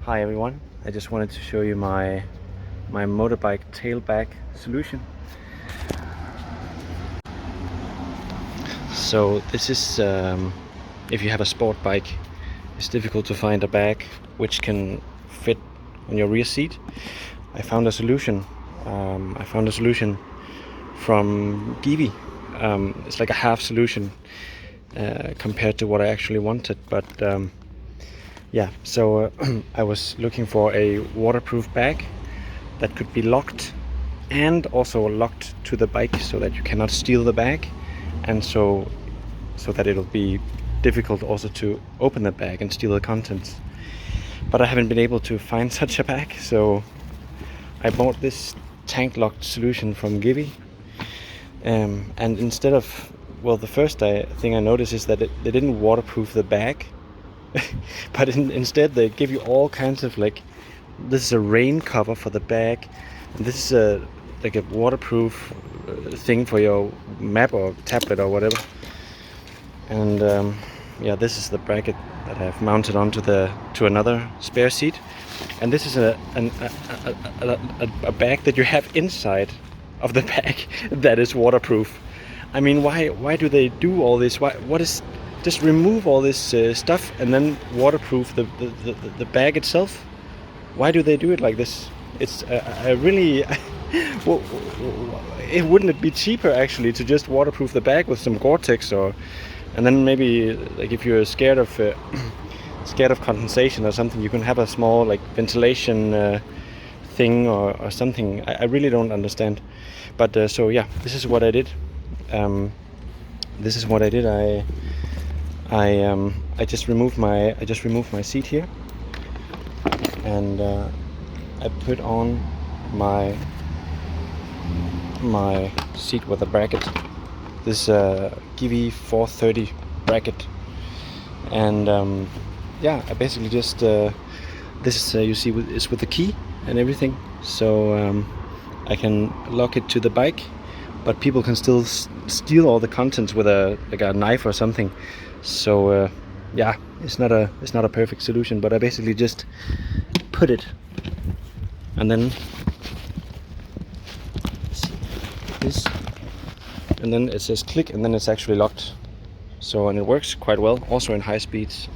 Hi everyone, I just wanted to show you my motorbike tailbag solution. So this is, if you have a sport bike, it's difficult to find a bag which can fit on your rear seat. I found a solution. From GIVI. It's like a half solution compared to what I actually wanted, but yeah, so I was looking for a waterproof bag that could be locked and also locked to the bike so that you cannot steal the bag, and so that it'll be difficult also to open the bag and steal the contents. But I haven't been able to find such a bag, so I bought this TanklockED solution from GIVI, and instead of, well, the first thing I noticed is that they didn't waterproof the bag. But instead they give you all kinds of, like, this is a rain cover for the bag, and this is like a waterproof thing for your map or tablet or whatever. And yeah, this is the bracket that I've mounted onto to another spare seat, and this is a bag that you have inside of the bag that is waterproof. I mean, why do they do all this? What is, just remove all this stuff and then waterproof the bag itself? Why do they do it like this? It's I really well, wouldn't it be cheaper actually to just waterproof the bag with some Gore-Tex, or and then maybe, like, if you're scared of condensation or something, you can have a small, like, ventilation thing or something. I really don't understand. But so yeah, this is what I did. I just removed my seat here, and I put on my seat with a bracket. This GIVI 430 bracket, and yeah, I basically just this is you see it's with the key and everything, so I can lock it to the bike, but people can still steal all the contents with a knife or something. So yeah, it's not a perfect solution, but I basically just put it, and then this, and then it says click, and then it's actually locked. So, and it works quite well, also at high speeds.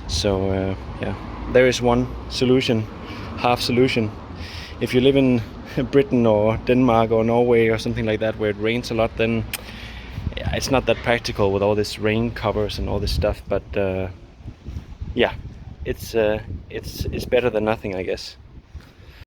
So yeah, there is one solution, half solution. If you live in Britain or Denmark or Norway or something like that, where it rains a lot, then it's not that practical with all this rain covers and all this stuff. But yeah, it's better than nothing, I guess.